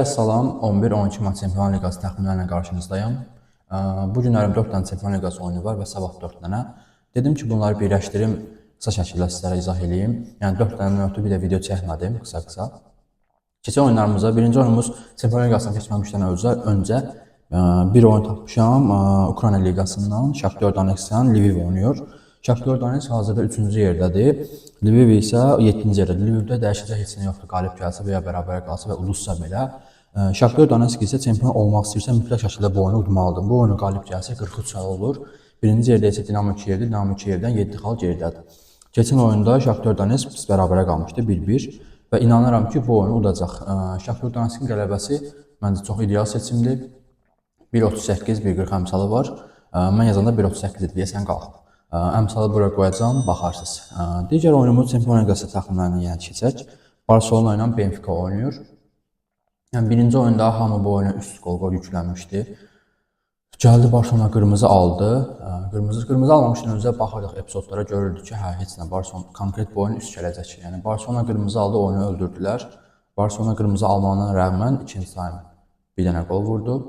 Salam, 11-12 Mart Çempionlar Liqası təxminlərlə qarşınızdayım. Bu günlərim 4 dənə Çempionlar Liqası oyunu var və sabah 4 dənə. Dedim ki, bunları birləşdirim, qısa şəkildə sizlərə izah edeyim. Yəni 4 dənə növbəti bir də video çəkmədim, qısa-qısa. Keçən oyunlarımıza, birinci oyunumuz Çempionlar Liqasına keçməmişdən öncə bir oyun tapmışam. Ukrayna Liqasından Shakhtar Donetskdən Lviv oynayır. Shakhtar Donetsk hazırda 3-cü yerdədir. Lviv isə 7-ci yerdədir. Lvivdə dəyişəcək heç nə yoxdur. Qalib gəlsə və ya bərabər qalsa və uduzsa belə. Shakhtar Donetsk isə çempion olmaq istəyirsə mütləq şəkildə bu oyunu udmalıdır. Bu oyunu qalib gəlsə 43 xal olur. Birinci yerdə isə Dinamo Kiyevdir. Dinamo Kiyevdən 7 xal geridədir. Keçən oyunda Shakhtar Donetsk bərabərə qalmışdı 1-1 və inanıram ki, bu oyunu udacaq. Shakhtar Donetskin qələbəsi məncə çox ideal seçimdir. 1.38, 1.40 əmsalı var. Mən yazanda 1.38 idi deyəsən qalxıb. Əmsalı bura qoyacağım, baxarsınız. Digər oyunumuz Çempionlar Liqası təxminlərini yəni keçək. Barcelona ilə Benfica oynayır. Yəni birinci oyunda hamı bu oyuna üst qol yüklənmişdi. Gəldi Barcelona qırmızı aldı. Qırmızı almamışdan öncə baxırdıq epizodlara, görürdük ki, heç nə Barcelona konkret bu oyun üst gələcək. Yəni Barcelona qırmızı aldı, oyunu öldürdülər. Barcelona qırmızı almağına rəğmən ikinci time bir dənə qol vurdu.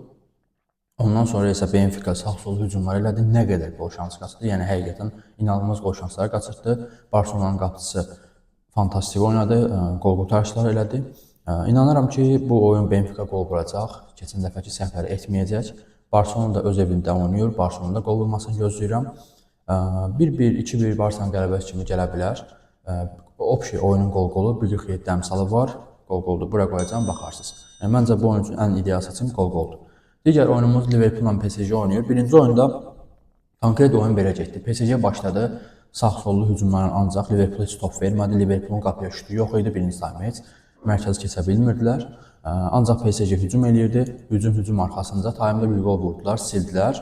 Ondan sonra isə Benfica sağ-sol hücumlar elədi. Nə qədər qol şansı qaçırdı. Yəni həqiqətən inanılmaz qol şansları qaçırdı. Barcelonanın qapıçısı fantastik oynadı, qol qurtarışlar elədi. İnanıram ki, bu oyun Benfica qol vuracaq. Keçən dəfəki səhvləri etməyəcək. Barcelona da öz evində oynayır. Barcelonada qol vurmasını gözləyirəm. 1-1, 2-1 Barcelona qələbəsi kimi gələ bilər. Opşi oyunun qol-qolu 1.47 əmsalı var. Qol-qoldur. Bura qoyacağım, baxarsınız. Yəni, məncə bu oyun üçün ən ideal seçim qol-qoldur. Digər oyunumuz Liverpool'la PSG oynayır. Birinci oyunda konkret oyun belə getdi. PSG başladı sağ-sollu hücumlarla, ancaq Liverpool heç top vermədi. Liverpool'un qapıya şutu yox idi birinci time heç. Mərkəzi keçə bilmirdilər. Ancaq PSG hücum eləyirdi. Hücum arxasında time'da bir gol vurdular, sildilər.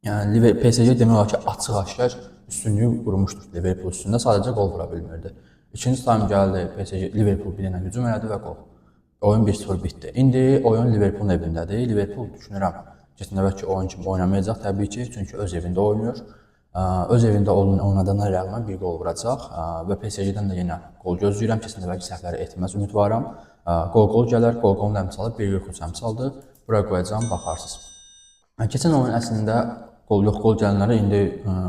Yəni PSG demək olar ki, açıq-aşkar üstünlüyü qurmuşdur Liverpool üstündə. Sadəcə gol vura bilmirdi. İkinci time gəldi, PSG Liverpool bir dənə hücum elədi və gol. Oyun 1-0 bitdi. İndi oyun Liverpool'un evindədir. Liverpool düşünürəm, keçən dəfəki oyun kimi oynamayacaq təbii ki, çünki öz evində oynayır. Öz evində oynadığına rəğmən bir gol vuracaq və PSG-dən də yenə gol gözləyirəm. Keçən dəfəki səhvləri etməz, ümidvaram. Gol gələr, qol-qolun əmsalı 1.43 əmsaldır. Bura qoyacağım, baxarsınız. Keçən oyun əslində gol yox, gol gələnlərə indi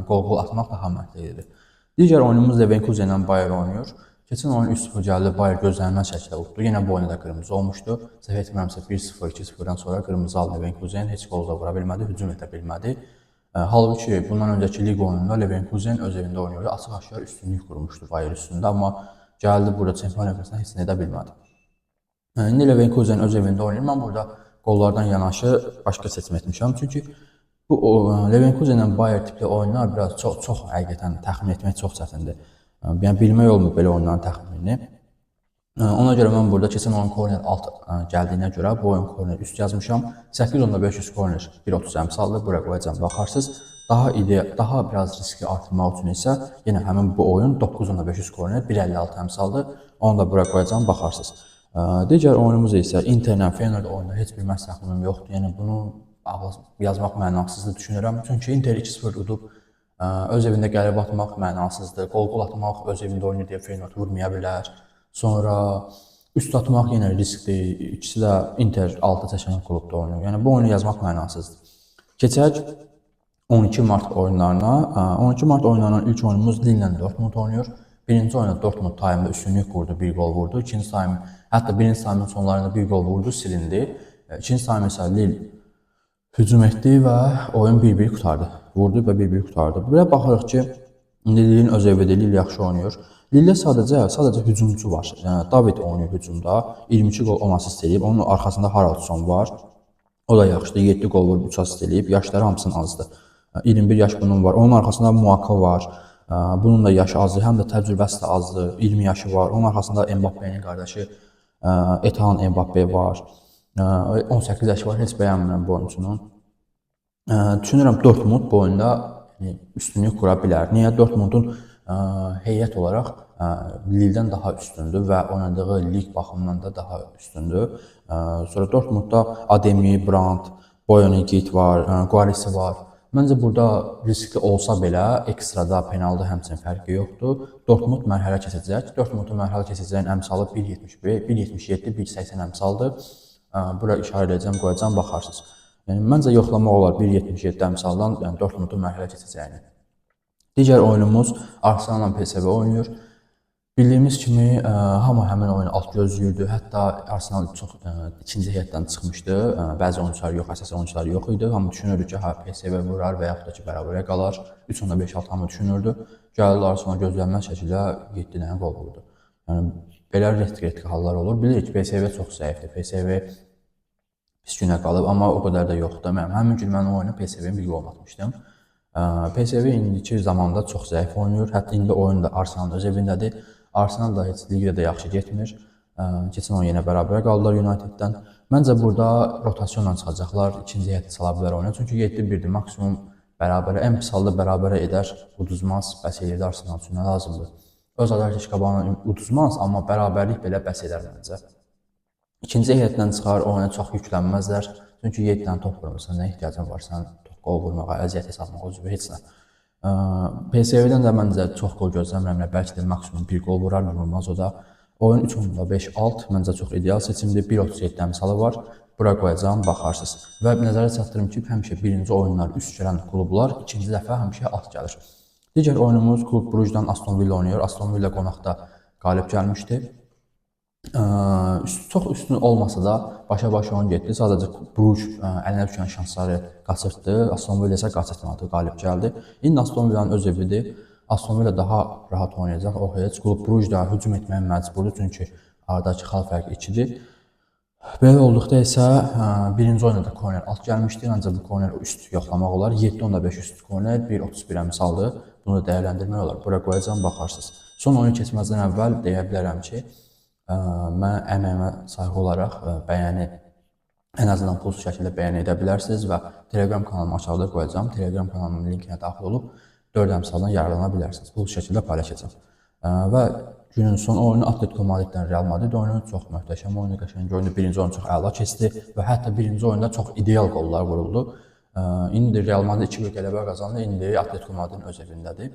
gol atmaq daha məntiqlidir. Digər oyunumuz Leverkusen ilə Bayer oynayır. Keçən oyun 3-0 gəldi, Bayer gözlənilməz şəkildə uddu. Yenə bu oyunda da qırmızı olmuşdu. Səhv etmirəmsə 1-0, 2-0-dan sonra qırmızı aldı Leverkusen. Heç gol da vura bilmədi, hücum edə bilmədi. Halbuki bundan öncəki lig oyununda Leverkusen öz evində oynayırdı. Açıq-aşkar üstünlük qurmuşdu Bayer üstündə, amma gəldi burada Çempionlar Liqasında heç nə edə bilmədi. İndi Leverkusen öz evində oynayır. Mən burada qollardan yanaşı başqa seçim etmişəm. Çünki bu Leverkusen ilə Bayer tipli oyunlar biraz çox həqiqətən təxmin etmək çox çətindir. Yəni bilmək olmur belə oyunların təxminini. Ona görə mən burada keçən oyun korner alt gəldiyinə görə bu oyun korner üst yazmışam. 8.500 korner 1.30 əmsaldır. Bura qoyacağım, baxarsınız. Daha biraz riski artırmaq üçün isə yenə həmin bu oyun 9.500 korner 1.56 əmsaldır. Onu da bura qoyacağım, baxarsınız. Digər oyunumuz isə Inter ilə Feyenoord oyunda heç bir məhz təxminim yoxdur. Yəni bunu yazmaq mənasızdır düşünürəm. Çünki Inter 2-0 udub öz evində qələbə atmaq mənasızdır. Qol-qol atmaq öz evində oynayır deyə Feyenoord vurmaya bilər. Sonra üst atmaq yenə riskdir. İkisi də Inter 6 çəkən klubda oynayır. Yəni bu oyunu yazmaq mənasızdır. Keçək 12 Mart oyunlarına. 12 Mart oyunlarının ilk oyunumuz Lille ilə Dortmund oynayır. Birinci oyunda Dortmund time'da üstünlük qurdu, bir gol vurdu. İkinci time, hətta birinci time'ın sonlarında bir gol vurdu, silindi. İkinci time isə Lille hücum etdi və oyun 1-1 qutardı. Vurdu və 1-1 qutardı. Belə baxırıq ki, Lille'nin öz evidir, Lille yaxşı oynayır. Lille sadəcə hücumçu var. Yəni, David oynayır hücumda. 22 gol 10 asist edib. Onun arxasında Haraldson var. O da yaxşıdır. 7 gol vurub 3 asist edib. Yaşları hamısının azdır. 21 yaş bunun var. Onun arxasında Muaka var. Bunun da yaşı azdır. Həm də təcrübəsi də azdır. 20 yaşı var. Onun arxasında Mbappe'nin qardaşı Ethan Mbappe var. 18 yaşı var. Heç bəyənmirəm bu oyuncunun. Düşünürəm Dortmund bu oyunda üstünlük qura bilər. Niyə? Dortmundun heyət olaraq Lille'dən daha üstündür və oynadığı lig baxımından da daha üstündür. Sonra Dortmundda Ademi, Brandt, Boyonegit var, Guarisi var. Məncə burada riskli olsa belə ekstrada penaltı həmçinin fərqi yoxdur. Dortmund mərhələ keçəcək. Dortmundun mərhələ keçəcəyin əmsalı 1.71, 1.77, 1.80 əmsaldır. Bura işarə edəcəm, qoyacam, baxarsınız. Yəni məncə yoxlamaq olar 1.77 əmsaldan, yəni Dortmundun mərhələ keçəcəyini. Digər oyunumuz Arsenal'la PSV oynayır. Bildiyimiz kimi hamı həmin oyunu alt gözləyirdi. Hətta Arsenal çox ikinci heyətdən çıxmışdı. Bəzi oyunçular yox, əsas oyunçular yox idi. Hamı düşünürdü ki, PSV vurar və yaxud da ki, bərabərə qalar. 3.5-6 hamı düşünürdü. Gəldi Arsenal gözlənilməz şəkildə 7 dənə qol vurdu. Yəni belə retki hallar olur. Bilirik ki, PSV çox zəifdir. PSV pis günə qalıb, amma o qədər də yoxdur. Həmin gün mən o oyunu PSV-nin bir gol atmışdım. PSV indiki zamanda çox zəif oynayır. Hətta indi oyun da Arsenalın öz evindədir. Arsenal da heç liqdə də yaxşı getmir. Keçən oyun yenə bərabərə qaldılar Uniteddən. Məncə burada rotasyonla çıxacaqlar, ikinci heyətdə sala bilər oyuna. Çünki 7-1-dir, maksimum bərabərə, ən pis halda bərabərə edər, uduzmaz, bəs edir Arsenal üçün nə lazımdır. Öz Adarkeş qabağına uduzmaz, amma bərabərlik belə bəs edər məncə. İkinci heyətdən çıxar, oyuna çox yüklənməzlər. Çünki 7 dənə top vurmursan, nə ehtiyacın var sən qol vurmağa, əziyyət salmağa, üzvü heç nə. PSV-dən də məncə çox qol gözləmirəm, bəlkə də maksimum bir qol vurar, vurmaz o da. Oyun 3.5 alt məncə çox ideal seçimdir. 1.37 əmsalı var. Bura qoyacağam, baxarsınız. Və nəzərə çatdırım ki, həmişə birinci oyunlar üst gələn klublar ikinci dəfə həmişə alt gəlir. Digər oyunumuz Klub Brugge'dan Aston Villa oynayır. Aston Villa qonaqda qalib gəlmişdi. Çox üstün olmasa da başa-baş oyun getdi. Sadəcə Brugge əlinə düşən şansları qaçırtdı. Aston Villa isə qaçırtmadı, qalib gəldi. İndi Aston Villa'nın öz evidir. Aston Villa daha rahat oynayacaq. O heç Klub Brugge da hücum etməyə məcburdur, çünki aradakı xal fərqi 2-dir. Belə olduqda isə birinci oyunda da korner alt gəlmişdi. Ancaq bu korner üst yoxlamaq olar. 7.5 üst korner 1.31 əmsaldır. Bunu da dəyərləndirmək olar. Bura qoyacağam, baxarsınız. Son oyun keçməzdən əvvəl deyə bilərəm ki, mən əməyimə sayğı olaraq bəyəni ən azından pulsuz şəkildə bəyan edə bilərsiniz və Telegram kanalımı aşağıda qoyacağam. Telegram kanalımın linkinə daxil olub 4 əmsaldan yararlana bilərsiniz. Pulsuz şəkildə paylaşacağam. Və günün son oyunu Atletico Madriddən Real Madrid oyunu çox möhtəşəm oyunu, qəşəng oyunu. Birinci oyun çox əla keçdi və hətta birinci oyunda çox ideal qollar vuruldu. İndi Real Madrid 2-1 qələbə qazandı. İndi Atletico Madridin öz evindədir.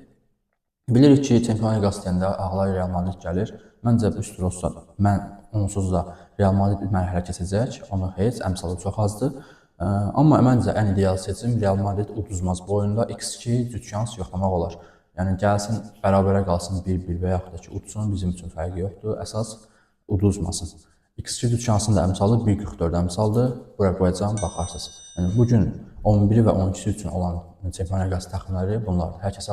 Bilirik ki, Çempionlar Liqası deyəndə ağlar Real Madrid gəlir. Məncə üst tur olsa, mən onsuz da Real Madrid mərhələ keçəcək. Onu heç, əmsalı çox azdır. Amma məncə ən ideal seçim Real Madrid uduzmaz bu oyunda. X2 cüt şans yoxlamaq olar. Yəni gəlsin, bərabərə qalsın 1-1 və yaxud da ki, udsun, bizim üçün fərqi yoxdur. Əsas uduzmasın. X2 cüt şansın da əmsalı 1.44 əmsaldır. Bura qoyacağım, baxarsınız. Yəni bugün 11 və 12 üçün olan Çempionlar Liqası təxminləri bunlardır. Hər kəsə